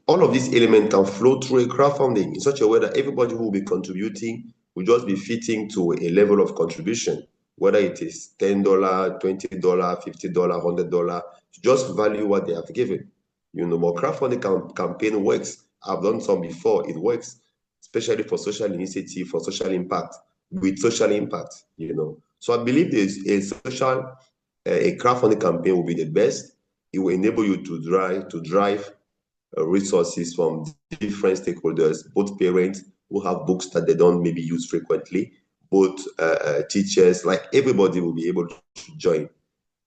all of these elements can flow through a crowdfunding in such a way that everybody who will be contributing will just be fitting to a level of contribution, whether it is $10, $20, $50, $100, just value what they have given. You know, but crowdfunding campaign works. I've done some before. It works, especially for social initiative, for social impact, with social impact, you know. So I believe there's a crowdfunding campaign will be the best. It will enable you to drive resources from different stakeholders, both parents who have books that they don't maybe use frequently, both teachers, like everybody will be able to join.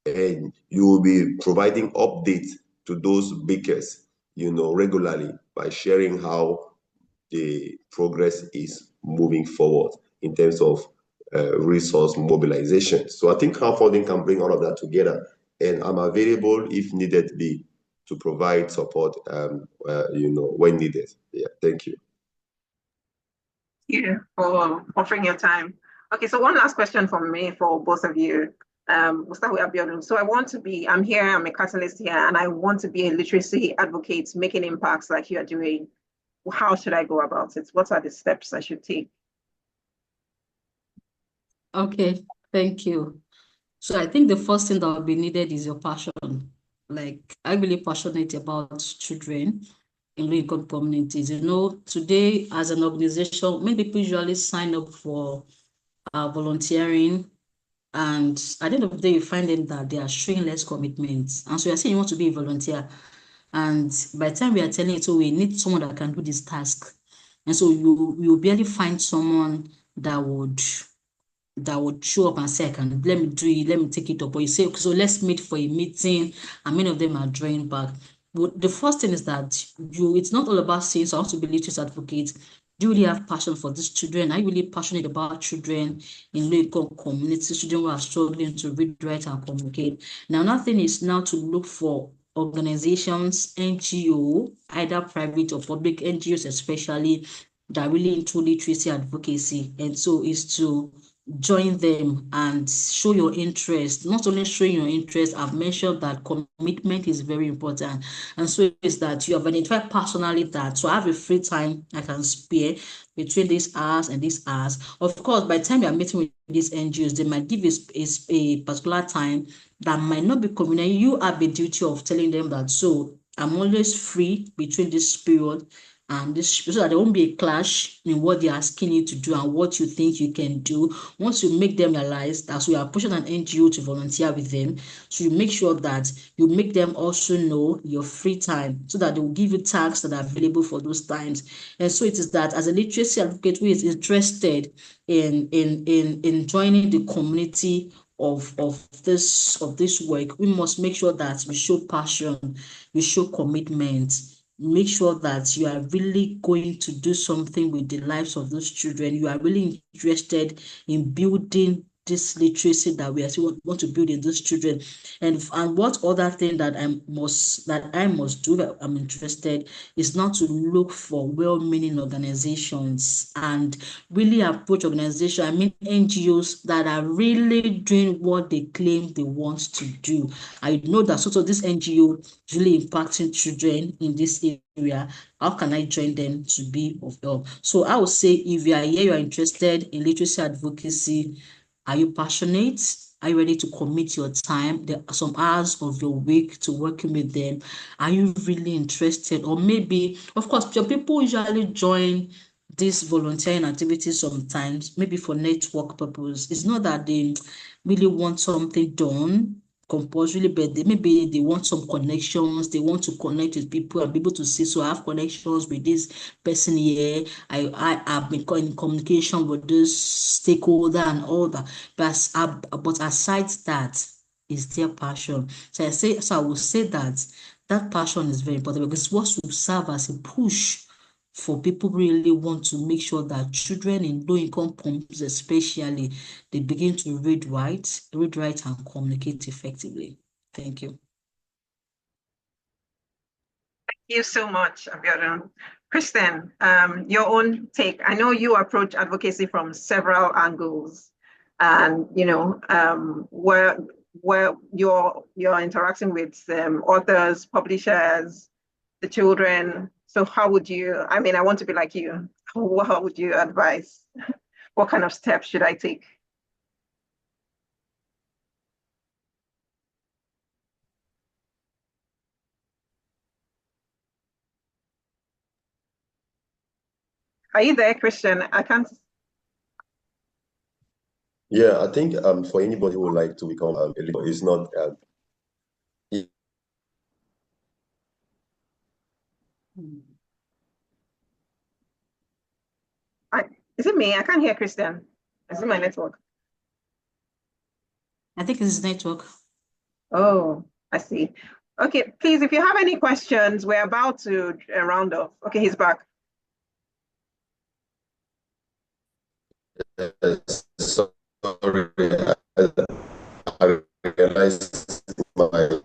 And you will be providing updates to those bakers, you know, regularly by sharing how the progress is moving forward in terms of resource mobilization. So I think crowdfunding can bring all of that together, and I'm available if needed be to provide support, you know, when needed. Yeah, thank you. Thank you for offering your time. Okay, so one last question from me for both of you. We'll start with Abiodun. So I'm here, I'm a catalyst here, and I want to be a literacy advocate, making impacts like you are doing. How should I go about it? What are the steps I should take? Okay, thank you. So I think the first thing that will be needed is your passion. Like, I'm really passionate about children in low-income communities. You know, today as an organization, many people usually sign up for volunteering, and at the end of the day, you find them that they are showing less commitment. And so you're saying you want to be a volunteer, and by the time we are telling you, so we need someone that can do this task. And so you barely find someone that would show up and say, let me do it, let me take it up. Or you say, okay, so let's meet for a meeting, and many of them are drawing back. But the first thing is that it's not all about saying, so I want to be literacy advocate. Do you really have passion for these children? Are you really passionate about children in low-income communities, children who are struggling to read, write, and communicate? Now, another thing is now to look for organizations, NGO, either private or public NGOs especially, that really into literacy advocacy. And so is to join them and show your interest. Not only showing your interest, I've mentioned that commitment is very important. And so it's that you have identified personally that, so I have a free time I can spare between these hours and these hours. Of course, by the time you are meeting with these NGOs, they might give a particular time that might not be convenient. You have a duty of telling them that, so I'm always free between this period and this, so that there won't be a clash in what they're asking you to do and what you think you can do. Once you make them realize that, so you are pushing an NGO to volunteer with them, so you make sure that you make them also know your free time, so that they will give you tasks that are available for those times. And so it is that as a literacy advocate who is interested in joining the community of this work, we must make sure that we show passion, we show commitment, make sure that you are really going to do something with the lives of those children. You are really interested in building this literacy that we actually want to build in these children. And what other thing that I must do, that I'm interested, is not to look for well-meaning organizations and really approach organizations, I mean NGOs, that are really doing what they claim they want to do. I know that sort of this NGO is really impacting children in this area. How can I join them to be of help? So I would say, if you are here, you are interested in literacy advocacy, are you passionate? Are you ready to commit your time, some hours of your week, to working with them? Are you really interested? Or maybe, of course, people usually join these volunteering activities sometimes, maybe for network purpose. It's not that they really want something done compulsorily, but maybe they want some connections. They want to connect with people and be able to see, so I have connections with this person here. I have been in communication with this stakeholder and all that. But aside that, is their passion. So I will say that passion is very important, because what will serve as a push for people who really want to make sure that children in low-income homes, especially, they begin to read, write, and communicate effectively. Thank you. Thank you so much, Abiodun. Kristen, your own take. I know you approach advocacy from several angles, and where you're interacting with authors, publishers, the children. So how would you? I mean, I want to be like you. How would you advise? What kind of steps should I take? Are you there, Christian? I can't. Yeah, I think for anybody who would like to become a leader, it's not Is it me? I can't hear Christian. Is it my network? I think it's network. Oh, I see. Okay, please, if you have any questions, we're about to round off. Okay, he's back. sorry, I realized my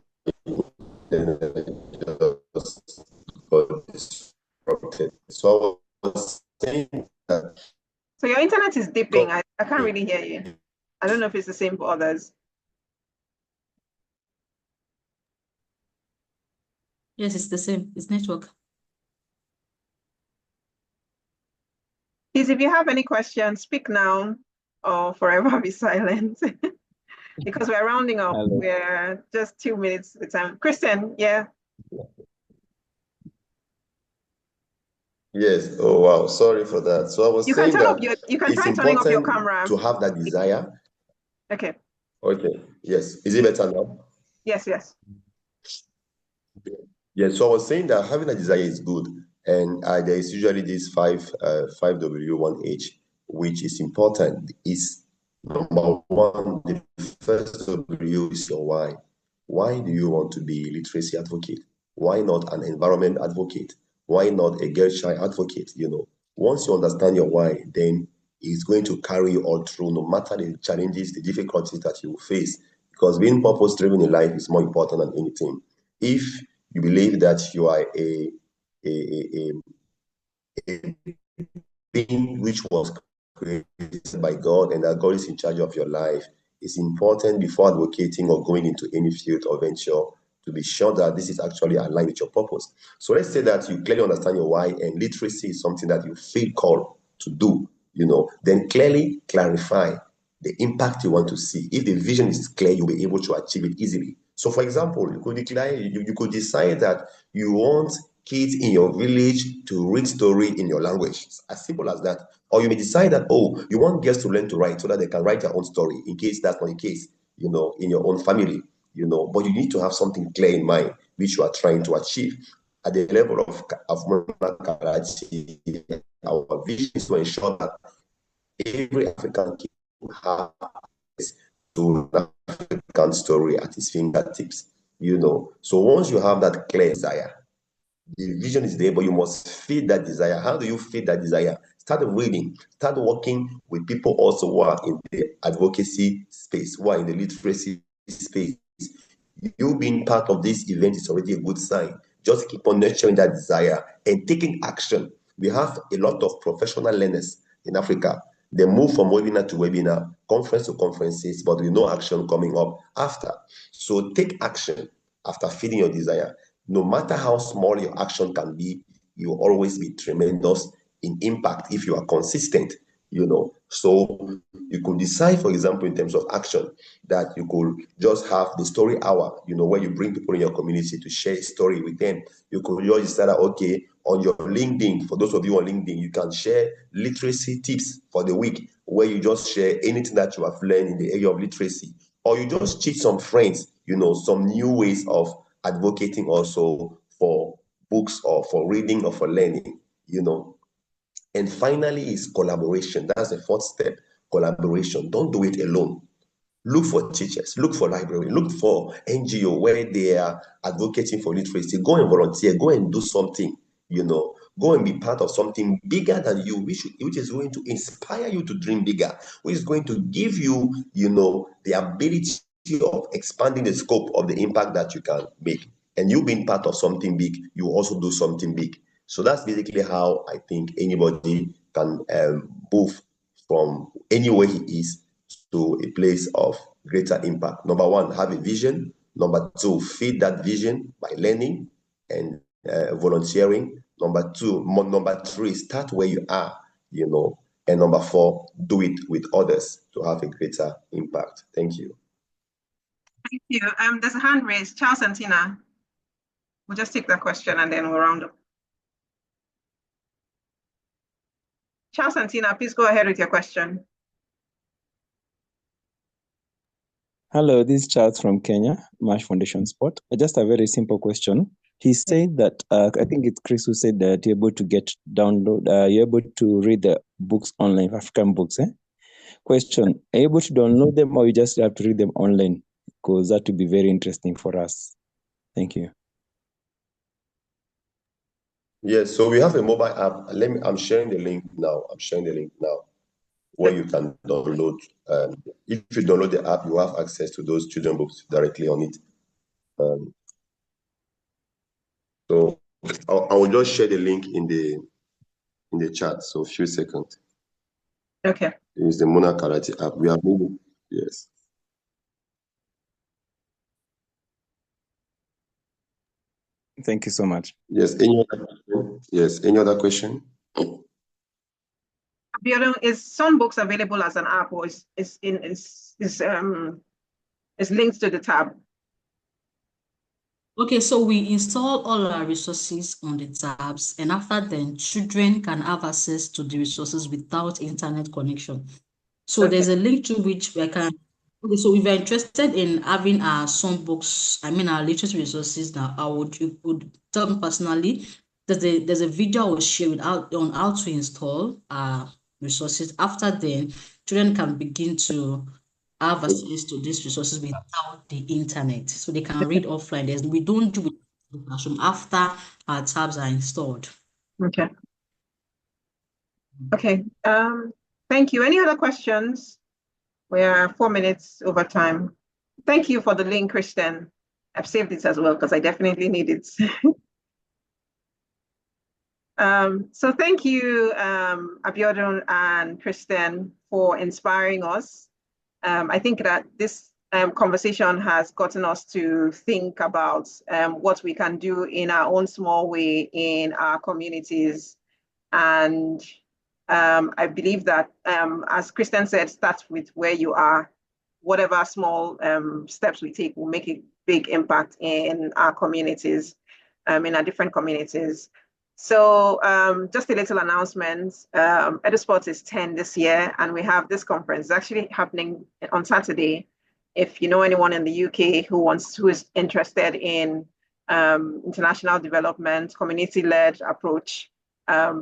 got disrupted. So I was saying that. So your internet is dipping. I can't really hear you. I don't know if it's the same for others. Yes, it's the same. It's network. Please, if you have any questions, speak now or forever be silent. Because we're rounding up. Hello. We're just 2 minutes at a time. Kristen, yeah. Yes. Oh wow. Sorry for that. So I was You can saying turn up that your. You can it's try turning up your important camera. to have that desire. Okay. Okay. Yes. Is it better now? Yes. Yes. Yes. So I was saying that having a desire is good, and there is usually this 5W1H, which is important. Is number one, the first W is your why. Why do you want to be a literacy advocate? Why not an environment advocate? Why not a girl child advocate? Once you understand your why, then it's going to carry you all through, no matter the challenges, the difficulties that you face. Because being purpose-driven in life is more important than anything. If you believe that you are a being which was created by God and that God is in charge of your life, it's important before advocating or going into any field or venture to be sure that this is actually aligned with your purpose. So let's say that you clearly understand your why, and literacy is something that you feel called to do, then clearly clarify the impact you want to see. If the vision is clear, you'll be able to achieve it easily. So for example, you could decide that you want kids in your village to read story in your language. It's as simple as that. Or you may decide that, you want girls to learn to write so that they can write their own story, in case that's not the case, in your own family, but you need to have something clear in mind, which you are trying to achieve. At the level of Karachi, our vision is to ensure that every African kid will have to an African story at his fingertips, So once you have that clear desire, the vision is there, but you must feed that desire. How do you feed that desire? Start reading. Start working with people also who are in the advocacy space, who are in the literacy space. You being part of this event is already a good sign. Just keep on nurturing that desire and taking action. We have a lot of professional learners in Africa. They move from webinar to webinar, conference to conferences, but with no action coming up after. So take action after feeding your desire. No matter how small your action can be, you will always be tremendous in impact if you are consistent. So you could decide, for example, in terms of action, that you could just have the story hour, where you bring people in your community to share a story with them. You could just decide that, okay, on your LinkedIn, for those of you on LinkedIn, you can share literacy tips for the week, where you just share anything that you have learned in the area of literacy, or you just teach some friends, some new ways of advocating also for books or for reading or for learning. And finally is collaboration. That's the fourth step, collaboration. Don't do it alone. Look for teachers, look for library, look for NGO where they are advocating for literacy. Go and volunteer, go and do something. Go and be part of something bigger than you, which is going to inspire you to dream bigger, which is going to give you, the ability of expanding the scope of the impact that you can make. And you being part of something big, you also do something big. So that's basically how I think anybody can move from anywhere he is to a place of greater impact. Number one, have a vision. Number two, feed that vision by learning and volunteering. Number three, start where you are. And number four, do it with others to have a greater impact. Thank you. Thank you. There's a hand raised. Charles and Tina. We'll just take that question and then we'll round up. Charles and Tina, please go ahead with your question. Hello, this is Charles from Kenya, Marsh Foundation Sport. Just a very simple question. He said that, I think it's Chris who said that you're able to you're able to read the books online, African books. Question, are you able to download them or you just have to read them online? Because that would be very interesting for us. Thank you. Yes, so we have a mobile app. I'm sharing the link now. Where you can download. If you download the app, you have access to those children books directly on it. So I will just share the link in the chat. So a few seconds. Okay. It's the Mona Karate app. We are moving. Yes. Thank you so much. Yes. Any other question? Is some books available as an app or is linked to the tab? Okay, so we install all our resources on the tabs, and after then, children can have access to the resources without internet connection. So there's a link to which we can. Okay, so if you're interested in having some books, our literacy resources now, you would tell me personally. There's a video I will share on how to install resources. After then, children can begin to have access to these resources without the internet, so they can read offline. We don't do it in the classroom after our tabs are installed. Okay. Okay. Thank you. Any other questions? We are 4 minutes over time. Thank you for the link, Kristen. I've saved it as well because I definitely need it. So thank you, Abiodun and Kristen, for inspiring us. I think that this conversation has gotten us to think about what we can do in our own small way in our communities. And I believe that, as Kristen said, start with where you are. Whatever small steps we take will make a big impact in our communities, in our different communities. So just a little announcement. EduSpots is 10 this year, and we have this conference. It's actually happening on Saturday. If you know anyone in the UK who is interested in international development, community-led approach,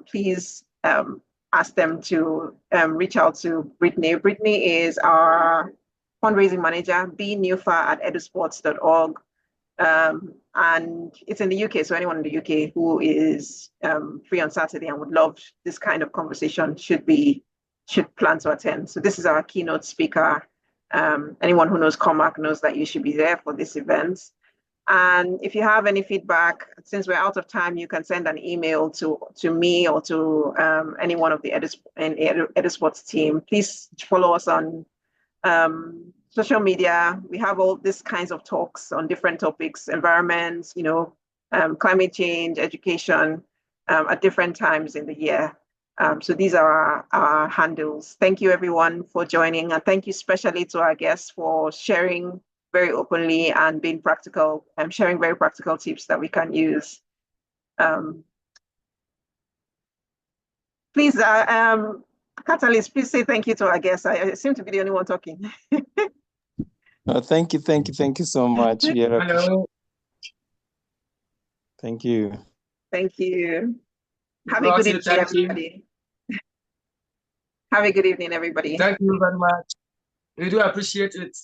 please ask them to reach out to Brittany. Brittany is our fundraising manager, bnewfa@eduspots.org. And it's in the UK, so anyone in the UK who is free on Saturday and would love this kind of conversation should plan to attend. So this is our keynote speaker. Anyone who knows Cormac knows that you should be there for this event. And if you have any feedback, since we're out of time, you can send an email to me or to any one of the EduSpots team. Please follow us on social media. We have all these kinds of talks on different topics, environment, climate change, education, at different times in the year. So these are our handles. Thank you everyone for joining, and thank you especially to our guests for sharing very openly and being practical and sharing very practical tips that we can use. Please, Catalyst, please say thank you to our guests. I seem to be the only one talking. Thank you so much. Hello. Thank you. Thank you. Have a good evening, everybody. Have a good evening, everybody. Thank you very much. We do appreciate it.